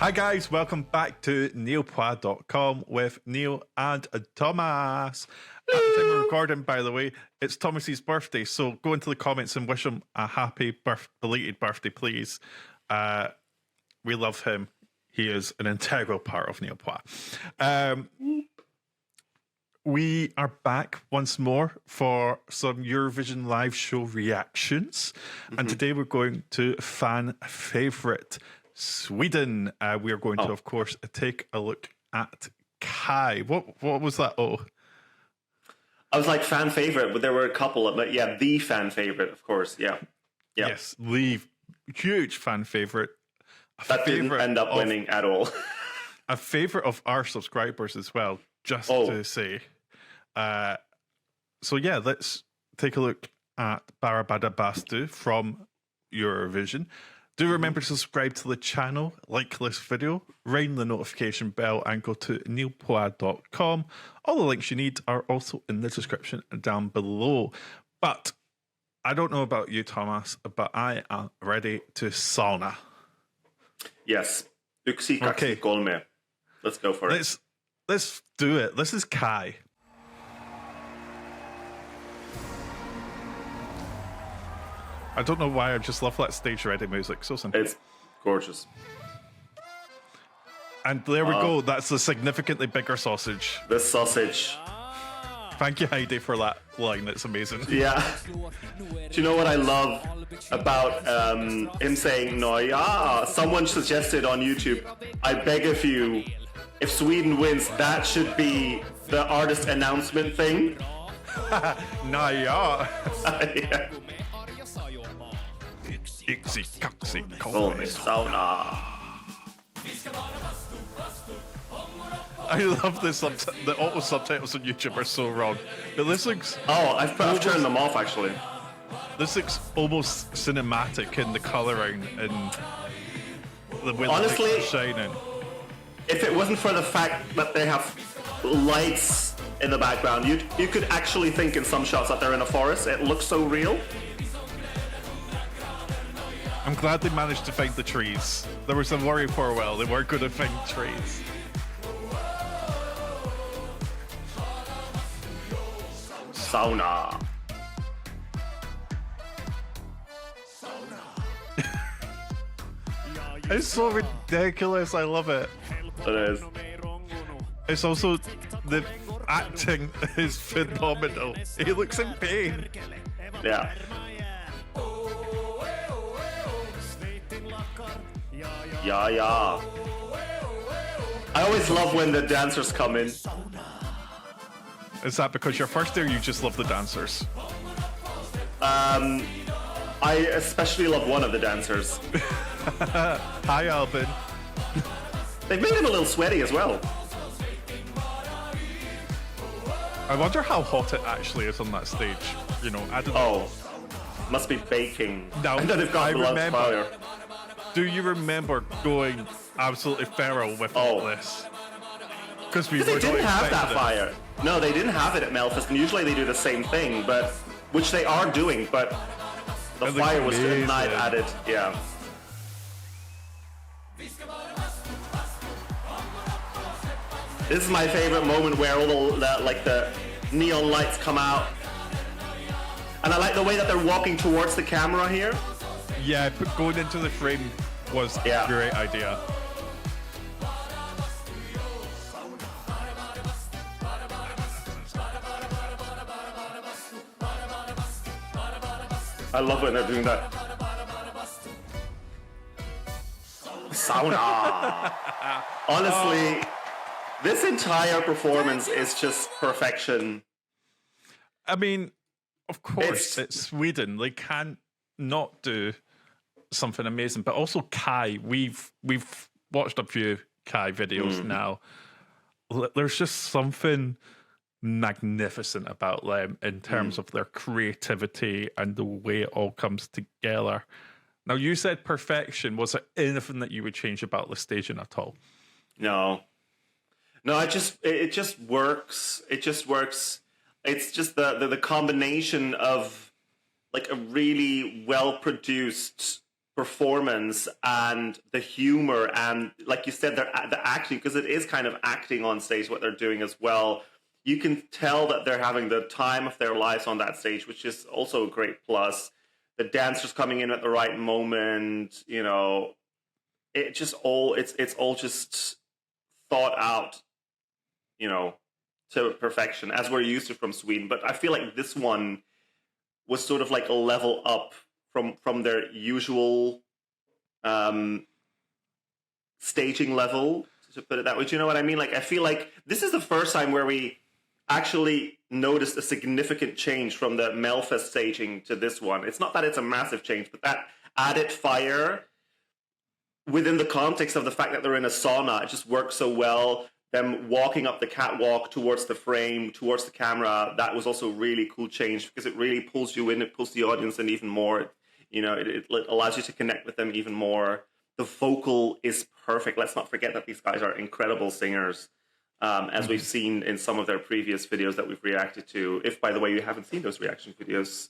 Hi guys, welcome back to niallpoints.com with Niall and Tomas. At the time of recording, by the way, it's Thomas's birthday, so go into the comments and wish him a happy belated birthday, please. We love him. He is an integral part of Niall Points. We are back once more for some Eurovision live show reactions, and today we're going to fan favourite Sweden. We are going to, of course, take a look at KAJ. What was that? Oh, I was like fan favorite, but there were a couple of, but yeah, the fan favorite, of course. Yeah. Yes, the huge fan favorite. That didn't end up winning at all. A favorite of our subscribers as well, just to say. So yeah, let's take a look at Bara, Bada, Bastu from Eurovision. Do remember to subscribe to the channel, like this video, ring the notification bell, and go to niallpoints.com. All the links you need are also in the description down below. But I don't know about you, Thomas, but I am ready to sauna. Yes. Yksi, kaksi, kolme. Let's go for it. Let's do it. This is KAJ. I don't know why, I just love that stage ready music. So simple. It's gorgeous. And there we go. That's a significantly bigger sausage. The sausage. Thank you, Heidi, for that line. It's amazing. Yeah. Do you know what I love about him saying no? Yeah. Someone suggested on YouTube, I beg of you, if Sweden wins, that should be the artist announcement thing. No, yeah. Yeah. Sauna. I love this. The auto subtitles on YouTube are so wrong. But this looks... Oh, I've turned them off, actually. This looks almost cinematic in the colouring and the way honestly, the lights are shining. If it wasn't for the fact that they have lights in the background, you could actually think in some shots that they're in a forest. It looks so real. I'm glad they managed to find the trees. There was some worry for a while. They weren't going to find trees. Sauna. It's so ridiculous. I love it. It is. It's also, the acting is phenomenal. He looks in pain. Yeah. Yeah. I always love when the dancers come in. Is that because you're first there, or you just love the dancers? I especially love one of the dancers. Hi, Albin. They've made him a little sweaty as well. I wonder how hot it actually is on that stage. You know, I don't know. Must be baking. No, and then they've got the fire. Do you remember going absolutely feral with all this? Because they didn't have that fire. No, they didn't have it at Melfest, and usually they do the same thing, but which they are doing, but the fire was not added. Yeah. This is my favorite moment where all the neon lights come out, and I like the way that they're walking towards the camera here. Yeah, going into the frame was a great idea. I love when they're doing that. Sauna. Honestly, this entire performance is just perfection. I mean, of course, it's Sweden. They can't not do something amazing, but also KAJ. We've watched a few KAJ videos now. There's just something magnificent about them in terms of their creativity and the way it all comes together. Now, you said perfection. Was there anything that you would change about the staging at all? No, it just works. It just works. It's just the combination of like a really well produced performance and the humor and, like you said, the acting, because it is kind of acting on stage what they're doing as well. You can tell that they're having the time of their lives on that stage, which is also a great plus. The dancers coming in at the right moment, you know, it's all just thought out, you know, to perfection, as we're used to from Sweden. But I feel like this one was sort of like a level up from their usual staging level, to put it that way. Do you know what I mean? Like, I feel like this is the first time where we actually noticed a significant change from the Melfest staging to this one. It's not that it's a massive change, but that added fire within the context of the fact that they're in a sauna, it just works so well. Them walking up the catwalk towards the frame, towards the camera, that was also a really cool change because it really pulls you in, it pulls the audience in even more. You know, it allows you to connect with them even more. The vocal is perfect. Let's not forget that these guys are incredible singers, as we've seen in some of their previous videos that we've reacted to. If, by the way, you haven't seen those reaction videos,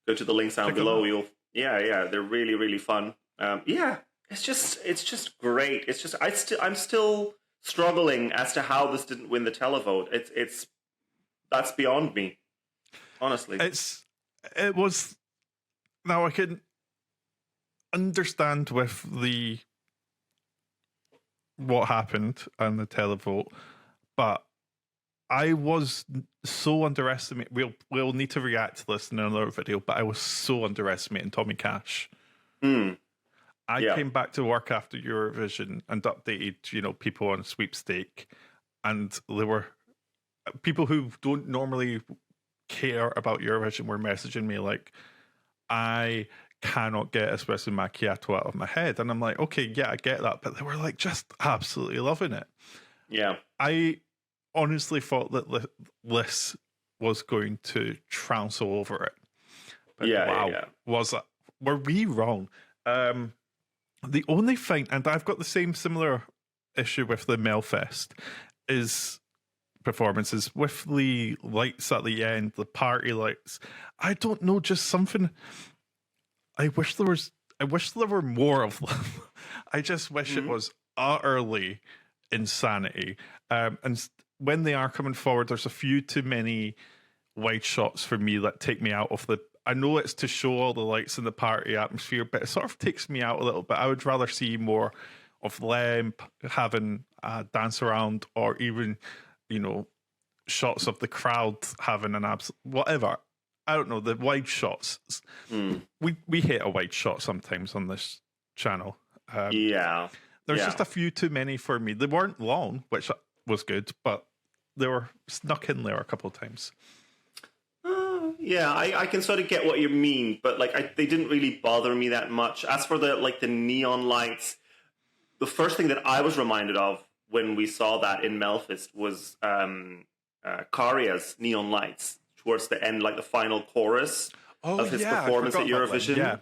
go to the links down below. They're really, really fun. It's just great. It's just I'm still struggling as to how this didn't win the televote. That's beyond me, honestly. It was. Now I can understand with what happened on the televote, but I was so underestimating. We'll need to react to this in another video, but I was so underestimating Tommy Cash. I came back to work after Eurovision and updated, you know, people on Sweepstake, and there were people who don't normally care about Eurovision were messaging me like, I cannot get espresso macchiato out of my head. And I'm like, okay, yeah, I get that. But they were like just absolutely loving it. Yeah. I honestly thought that Liz was going to trounce all over it. But were we wrong? The only thing, and I've got the similar issue with the Melfest, is performances with the lights at the end, the party lights. I don't know, just something. I wish there were more of them. I just wish it was utterly insanity. And when they are coming forward, there's a few too many wide shots for me that take me out of the. I know it's to show all the lights in the party atmosphere, but it sort of takes me out a little bit. I would rather see more of them having a dance around, or even, you know, shots of the crowd having an whatever. I don't know, the wide shots. We hit a wide shot sometimes on this channel. There's just a few too many for me. They weren't long, which was good, but they were snuck in there a couple of times. I can sort of get what you mean, but like they didn't really bother me that much. As for the neon lights, the first thing that I was reminded of when we saw that in Melfest was Karia's neon lights towards the end, like the final chorus of his performance at Eurovision,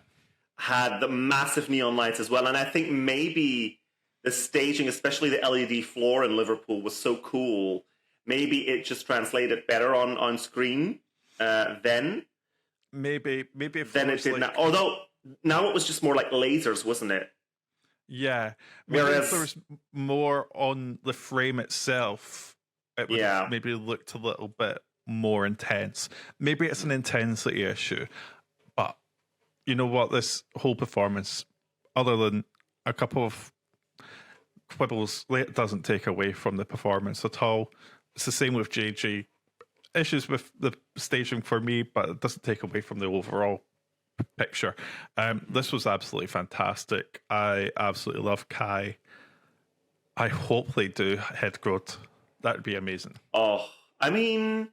had the massive neon lights as well. And I think maybe the staging, especially the LED floor in Liverpool, was so cool. Maybe it just translated better on screen. Then if then it did not. Although now it was just more like lasers, wasn't it? Yeah. Whereas if there was more on the frame itself, it would have maybe looked a little bit more intense. Maybe it's an intensity issue, but you know what? This whole performance, other than a couple of quibbles, it doesn't take away from the performance at all. It's the same with JG. Issues with the staging for me, but it doesn't take away from the overall picture. This was absolutely fantastic. I absolutely love Kai. I hope they do head growth. That would be amazing. Oh, I mean,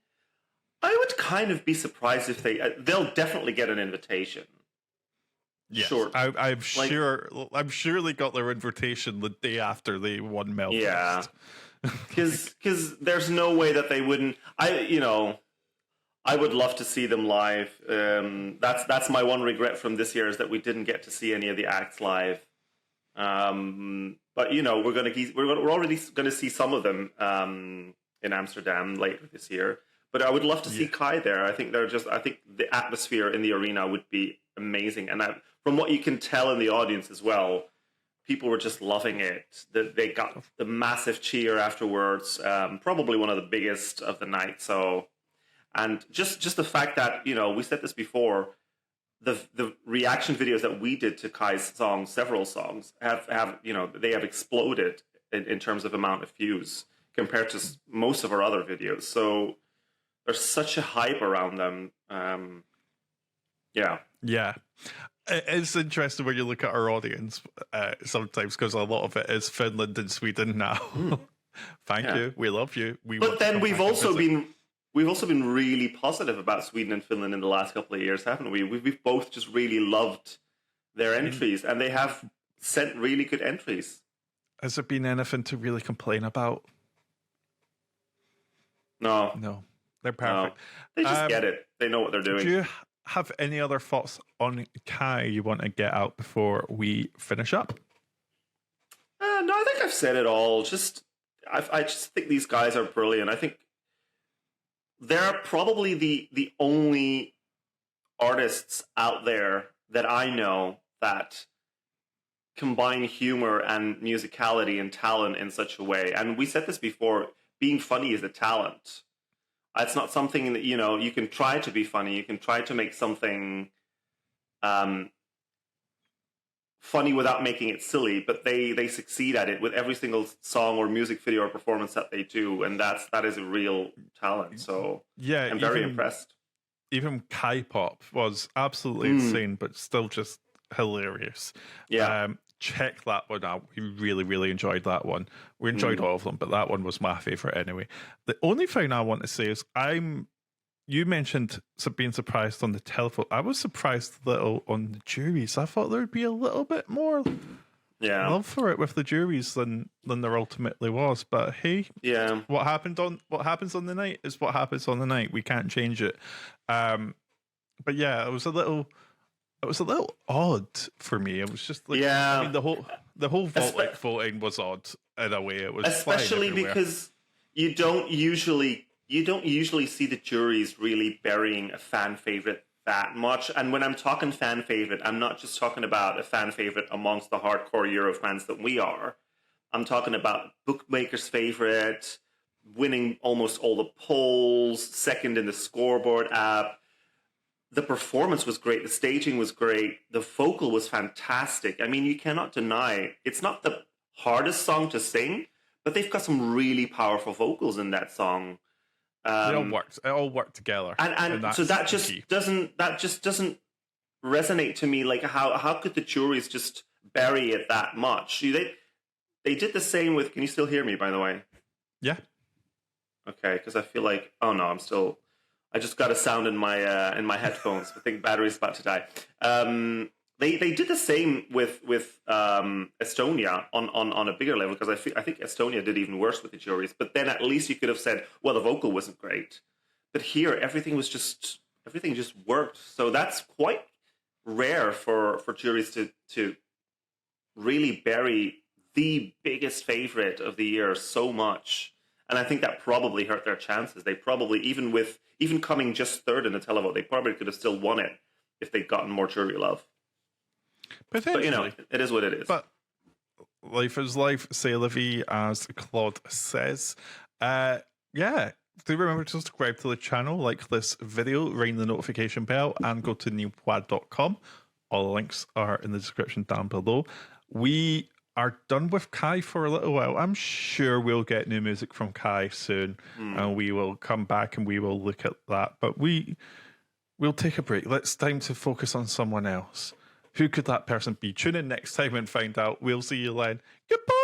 I would kind of be surprised if they'll definitely get an invitation. Yes, sure. I'm sure they got their invitation the day after they won Melfest. Yeah. Because there's no way that they wouldn't. I would love to see them live. That's my one regret from this year, is that we didn't get to see any of the acts live. But you know, we're already going to see some of them in Amsterdam later this year. But I would love to see Kai there. I think the atmosphere in the arena would be amazing, and from what you can tell in the audience as well, people were just loving it. They got the massive cheer afterwards, probably one of the biggest of the night. So, and just the fact that, you know, we said this before, the reaction videos that we did to Kai's songs, several songs, have you know, they have exploded in terms of amount of views compared to most of our other videos. So there's such a hype around them. Yeah. It's interesting when you look at our audience sometimes, because a lot of it is Finland and Sweden now. Thank you. We love you. But then we've also been really positive about Sweden and Finland in the last couple of years, haven't we? We've both just really loved their entries, and they have sent really good entries. Has there been anything to really complain about? No. They're perfect. No. They just get it. They know what they're doing. Do you have any other thoughts on Kai you want to get out before we finish up? No, I think I've said it all. I just think these guys are brilliant. I think they're probably the only artists out there that I know that combine humor and musicality and talent in such a way. And we said this before, being funny is a talent. It's not something that, you know, you can try to be funny. You can try to make something funny without making it silly, but they succeed at it with every single song or music video or performance that they do. And that is a real talent. So yeah, I'm very impressed. Even K-pop was absolutely insane, but still just hilarious. Yeah. Check that one out. We really, really enjoyed that one. We enjoyed all of them, but that one was my favorite anyway. The only thing I want to say is you mentioned being surprised on the telephone. I was surprised a little on the juries. I thought there would be a little bit more love for it with the juries than there ultimately was. But hey, what happens on the night is what happens on the night. We can't change it. But yeah, it was a little odd for me. It was just like, I mean, the whole voting was odd in a way. It was especially because you don't usually see the juries really burying a fan favorite that much. And when I'm talking fan favorite, I'm not just talking about a fan favorite amongst the hardcore Euro fans that we are. I'm talking about bookmakers' favorite, winning almost all the polls, second in the scoreboard app. The performance was great. The staging was great. The vocal was fantastic. I mean, you cannot deny it's not the hardest song to sing, but they've got some really powerful vocals in that song. It all worked together, and so that just doesn't resonate to me. Like how could the juries just bury it that much? They did the same with. Can you still hear me? By the way, yeah. Okay, because I feel like I just got a sound in my headphones. I think battery's about to die. They did the same with Estonia on a bigger level, because I think Estonia did even worse with the juries. But then at least you could have said, well, the vocal wasn't great. But here everything just worked. So that's quite rare for juries to really bury the biggest favorite of the year so much. And I think that probably hurt their chances. They probably, even coming just third in the televote, they probably could have still won it if they'd gotten more jury love. But you know, it is what it is. But life is life, c'est la vie, as Claude says. Yeah, do remember to subscribe to the channel, like this video, ring the notification bell, and go to niallpoints.com. All the links are in the description down below. We are done with Kai for a little while. I'm sure we'll get new music from Kai soon, and we will come back and we will look at that. But we'll take a break. It's time to focus on someone else. Who could that person be? Tune in next time and find out. We'll see you then. Goodbye.